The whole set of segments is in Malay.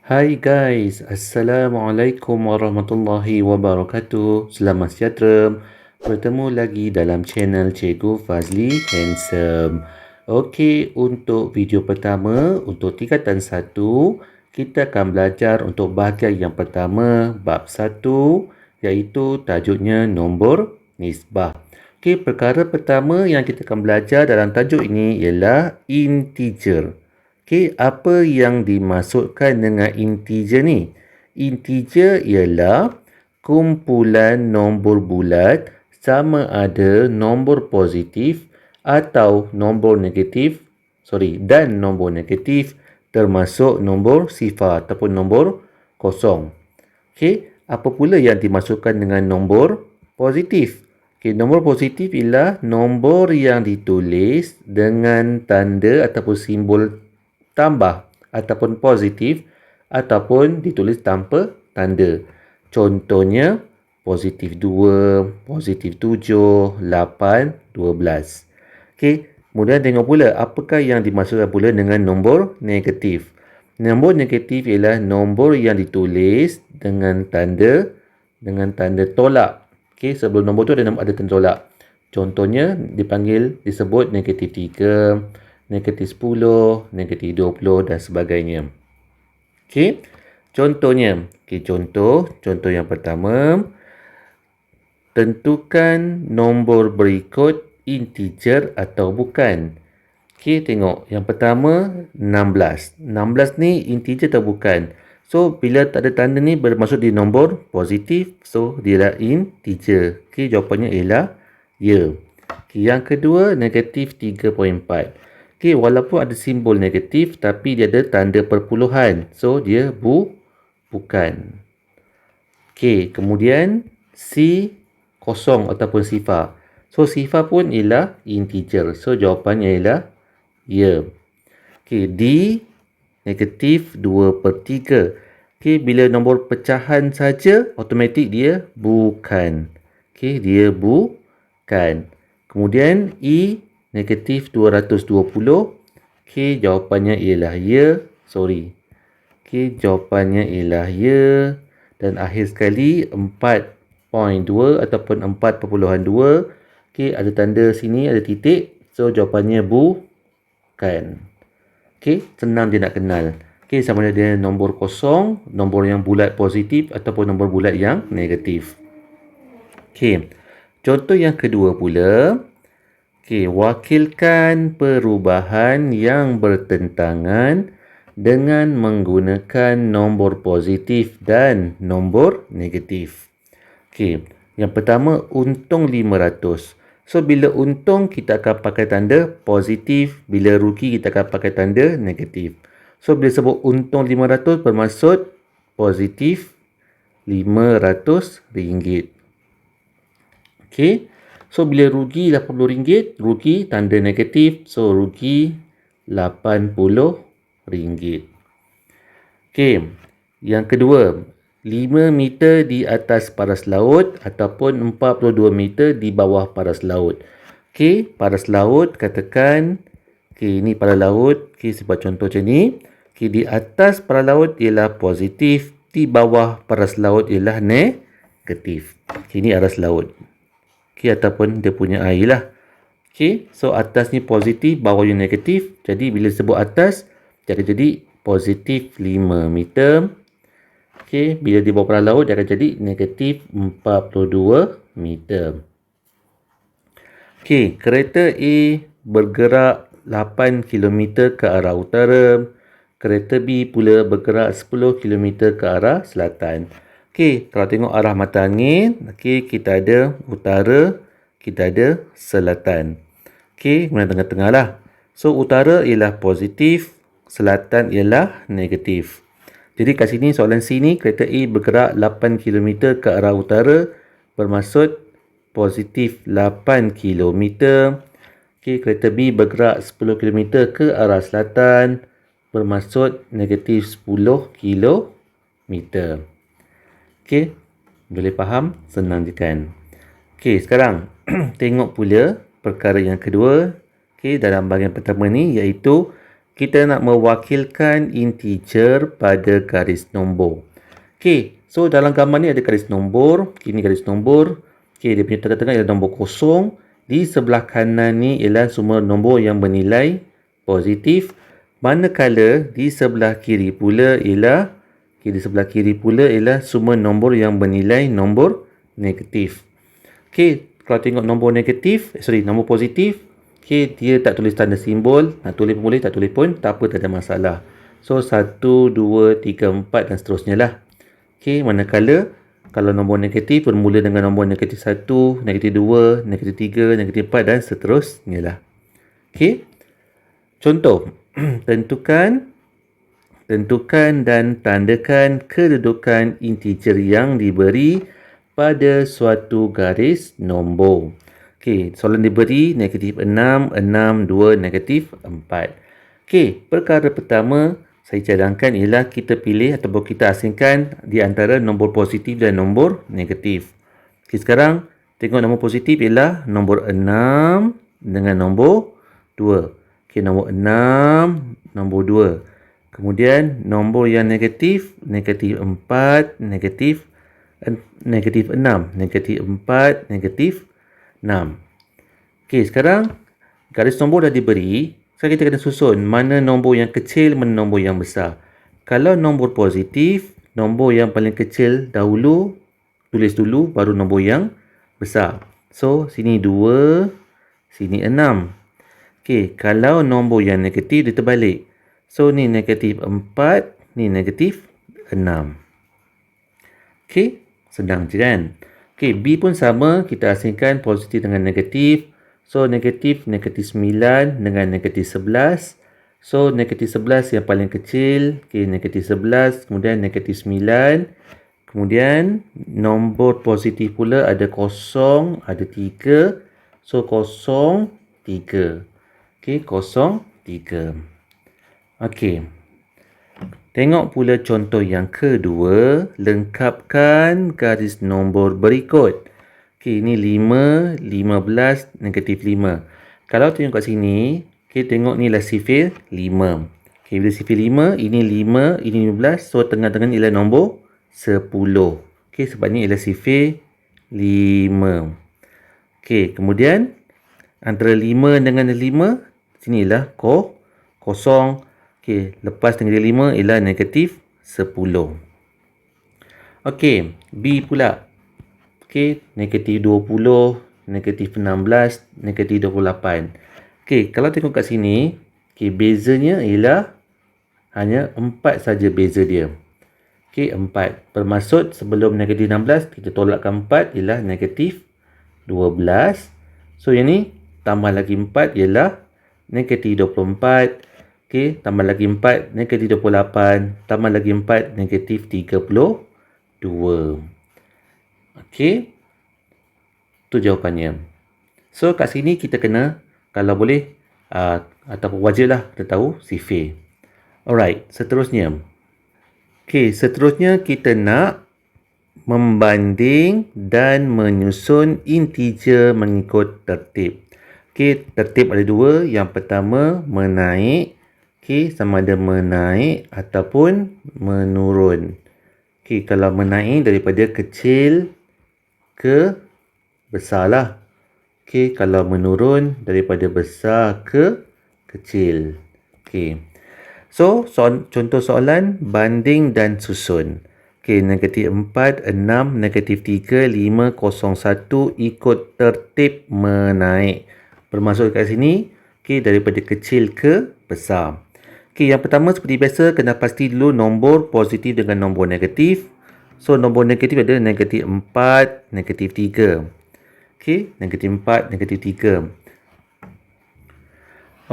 Hai guys, Assalamualaikum warahmatullahi wabarakatuh. Selamat sejahtera. Bertemu lagi dalam channel Cikgu Fazli Handsome. Okey, untuk video pertama, untuk tingkatan 1, kita akan belajar untuk bahagian yang pertama, bab 1, iaitu tajuknya nombor nisbah. Okey, perkara pertama yang kita akan belajar dalam tajuk ini ialah integer. Okey, apa yang dimaksudkan dengan integer ni? Integer ialah kumpulan nombor bulat sama ada nombor positif atau nombor negatif, dan nombor negatif termasuk nombor sifar ataupun nombor kosong. Okey, apa pula yang dimaksudkan dengan nombor positif? Okey, nombor positif ialah nombor yang ditulis dengan tanda ataupun simbol tambah ataupun positif ataupun ditulis tanpa tanda. Contohnya positif 2, positif 7, 8, 12. Okey, kemudian tengok pula apakah yang dimaksudkan pula dengan nombor negatif. Nombor negatif ialah nombor yang ditulis dengan tanda tolak. Okey, sebelum nombor tu ada tanda tolak. Contohnya disebut negatif 3, negatif 10, negatif 20 dan sebagainya. Okey. Contohnya, contoh yang pertama, tentukan nombor berikut integer atau bukan. Okey, tengok. Yang pertama, 16. 16 ni integer atau bukan? So, bila tak ada tanda ni bermaksud di nombor positif, so dia adalah integer. Okey, jawapannya ialah ya. Okey, yang kedua, negatif 3.4. Okey, walaupun ada simbol negatif tapi dia ada tanda perpuluhan. So, dia bukan. Okey, kemudian C kosong ataupun sifar. So, sifar pun ialah integer. So, jawapannya ialah ya. Okey, D negatif 2/3. Okey, bila nombor pecahan saja, automatik dia bukan. Okey, dia bukan. Kemudian E negatif 220. Okey, jawapannya ialah ya. Okey, jawapannya ialah ya. Dan akhir sekali 4.2 ataupun 4.2. Okey, ada tanda sini, ada titik. So, jawapannya bukan. Okey, senang dia nak kenal. Okey, sama ada dia nombor kosong, nombor yang bulat positif ataupun nombor bulat yang negatif. Okey, contoh yang kedua pula. Okey, wakilkan perubahan yang bertentangan dengan menggunakan nombor positif dan nombor negatif. Okey, yang pertama untung 500. So, bila untung kita akan pakai tanda positif, bila rugi kita akan pakai tanda negatif. So, bila sebut untung 500 bermaksud positif RM500. Okey. So, bila rugi RM80, rugi tanda negatif. So, rugi RM80. Okey. Yang kedua, 5 meter di atas paras laut ataupun 42 meter di bawah paras laut. Okey, paras laut katakan, okey, ini paras laut. Okey, saya buat contoh macam ni. Okey, di atas paras laut ialah positif, di bawah paras laut ialah negatif. Okey, ini aras laut. Okey, ataupun dia punya air lah. Okey, so atas ni positif, bawah ni negatif. Jadi bila sebut atas, dia akan jadi positif 5 meter. Okey, bila di bawah paras laut, dia akan jadi negatif 42 meter. Okey, kereta A bergerak 8 km ke arah utara. Kereta B pula bergerak 10 km ke arah selatan. Okey, kalau tengok arah mata angin, okey, kita ada utara, kita ada selatan. Okey, kemudian tengah-tengah lah. So, utara ialah positif, selatan ialah negatif. Jadi kat sini soalan C ni, kereta A bergerak 8 km ke arah utara, bermaksud positif 8 km. Okey, kereta B bergerak 10 km ke arah selatan, bermaksud negatif 10 km. Okey, boleh faham? Senang je kan? Okey, sekarang tengok pula perkara yang kedua. Okey, dalam bahagian pertama ni iaitu kita nak mewakilkan integer pada garis nombor. Okey, so dalam gambar ni ada garis nombor. Ini garis nombor. Okey, dia punya tengah-tengah ialah nombor kosong. Di sebelah kanan ni ialah semua nombor yang bernilai positif. Manakala di sebelah kiri pula ialah semua nombor yang bernilai nombor negatif. Okey, kalau tengok nombor nombor positif, okey, dia tak tulis tanda simbol, nak tulis pun boleh, tak tulis pun tak apa, tak ada masalah. So 1, 2, 3, 4 dan seterusnya lah. Okey, manakala kalau nombor negatif bermula dengan nombor negatif 1, negatif 2, negatif 3, negatif 4 dan seterusnya lah. Okey. Contoh, tentukan dan tandakan kedudukan integer yang diberi pada suatu garis nombor. Okey, soalan diberi negatif 6, 6, 2, negatif 4. Okey, perkara pertama saya cadangkan ialah kita pilih ataupun kita asingkan di antara nombor positif dan nombor negatif. Okey, sekarang tengok nombor positif ialah nombor 6 dengan nombor 2. Okey, nombor 6, nombor 2. Kemudian nombor yang negatif 4, negatif 6, negatif 4, negatif 6. Okey, sekarang garis nombor dah diberi. Sekarang kita kena susun mana nombor yang kecil, mana nombor yang besar. Kalau nombor positif, nombor yang paling kecil dahulu, tulis dulu, baru nombor yang besar. So, sini 2, sini 6. Okey, kalau nombor yang negatif, dia terbalik. So, ni negatif 4, ni negatif 6. Okey, senang je kan? Okey, B pun sama, kita asingkan positif dengan negatif. So, negatif 9 dengan negatif 11. So, negatif 11 yang paling kecil. Okey, negatif 11, kemudian negatif 9. Kemudian, nombor positif pula ada 0, ada 3. So, 0, 3. Okey, 0, 3. Okey. Tengok pula contoh yang kedua. Lengkapkan garis nombor berikut. Okey, ini 5, 15, negatif 5. Kalau tengok kat sini, okey, tengok ni lah sifir 5. Okey, bila sifir 5, ini 5, ini 15. So, tengah-tengah ni ialah nombor 10. Okey, sebab ni ialah sifir 5. Okey, kemudian antara 5 dengan 5, sinilah kosong. Okey, lepas negatif 5 ialah negatif 10. Okey, B pula. Okey, negatif 20, negatif 16, negatif 28. Okey, kalau tengok kat sini, okey, bezanya ialah hanya 4 saja beza dia. Okey, 4. Bermaksud sebelum negatif 16, kita tolakkan 4 ialah negatif 12. So, yang ni tambah lagi 4 ialah negatif 24. Okey, tambah lagi 4, negatif 28. Tambah lagi 4, negatif 32. Okey, tu jawapannya. So, kat sini kita kena, kalau boleh, ataupun wajiblah kita tahu sifir. Alright, seterusnya. Okey, seterusnya kita nak membanding dan menyusun integer mengikut tertib. Okey, tertib ada dua. Yang pertama, menaik. Okey, sama ada menaik ataupun menurun. Okey, kalau menaik daripada kecil ke besar lah. Okey, kalau menurun daripada besar ke kecil. Okey. So, contoh soalan banding dan susun. Okey, negatif 4, 6, negatif 3, 5, 0, 1 ikut tertib menaik. Bermaksud kat sini, okey, daripada kecil ke besar. Okey, yang pertama seperti biasa, kena pasti dulu nombor positif dengan nombor negatif. So, nombor negatif ada negatif 4, negatif 3. Okey, negatif 4, negatif 3.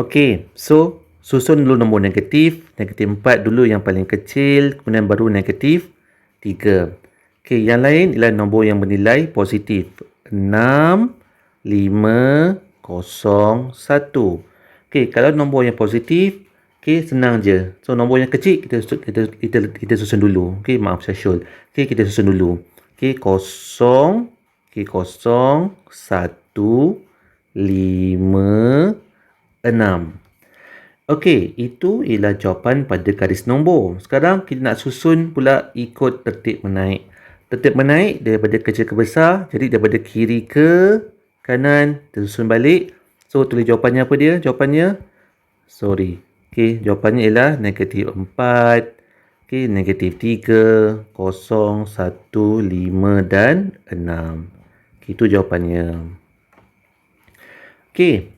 Okey, so susun dulu nombor negatif. Negatif 4 dulu yang paling kecil, kemudian baru negatif 3. Okey, yang lain ialah nombor yang bernilai positif. 6, 5, 0, 1. Okey, kalau nombor yang positif, okey, senang je. So, nombor yang kecil kita susun dulu. Okey, maaf saya syul. Okey, kita susun dulu. Okey, 0, okey, 0, 1, 5, 6. Okey, itu ialah jawapan pada garis nombor. Sekarang kita nak susun pula ikut tertib menaik. Tertib menaik daripada kecil ke besar. Jadi daripada kiri ke kanan, tersusun balik. So, tulis jawapannya apa dia? Jawapannya, okey, jawapannya ialah -4, okey, -3, 0, 1, 5 dan 6. Itu jawapannya. Okey.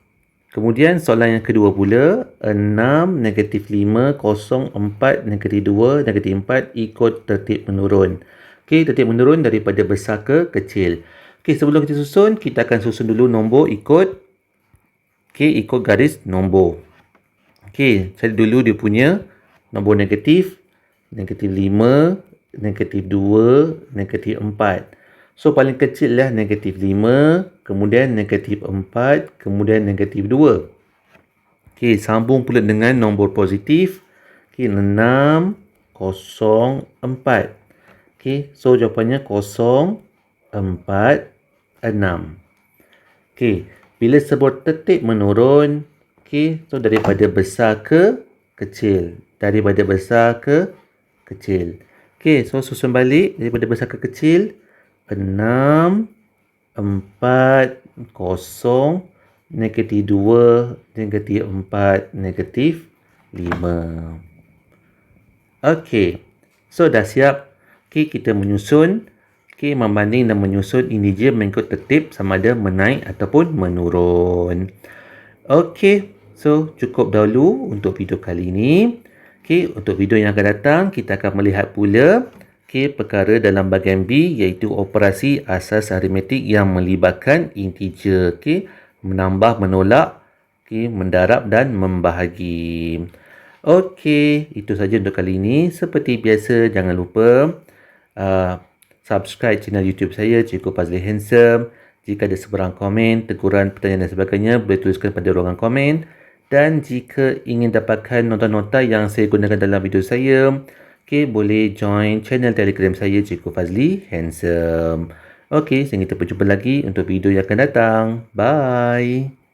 Kemudian soalan yang kedua pula, 6, -5, 0, 4, -2, -4 ikut tertib menurun. Okey, tertib menurun daripada besar ke kecil. Okey, sebelum kita susun, kita akan susun dulu nombor ikut garis nombor. Okey, cari dulu dia punya nombor negatif, -5, -2, -4. So, paling kecil lah -5, kemudian -4, kemudian -2. Okey, sambung pula dengan nombor positif. Okey, 6, 0, 4. Okey, so jawapannya 0, 4, 6. Okey, bila sebuah tertib menurun, okey, so daripada besar ke kecil. Daripada besar ke kecil. Okey, so susun balik daripada besar ke kecil. 6, 4, 0, -2, -4, -5. Okey, so dah siap. Okey, kita menyusun. Okey, membanding dan menyusun integer mengikut tertib sama ada menaik ataupun menurun. Okey, so cukup dahulu untuk video kali ini. Okey, untuk video yang akan datang, kita akan melihat pula perkara dalam bahagian B, iaitu operasi asas aritmetik yang melibatkan integer. Okey, menambah, menolak, mendarab dan membahagi. Okey, itu saja untuk kali ini. Seperti biasa, jangan lupa subscribe channel YouTube saya, Cikgu Fazli Handsome. Jika ada sebarang komen, teguran, pertanyaan dan sebagainya, boleh tuliskan pada ruangan komen. Dan jika ingin dapatkan nota-nota yang saya gunakan dalam video saya, boleh join channel Telegram saya, Cikgu Fazli Handsome. Okey, sehingga kita berjumpa lagi untuk video yang akan datang. Bye!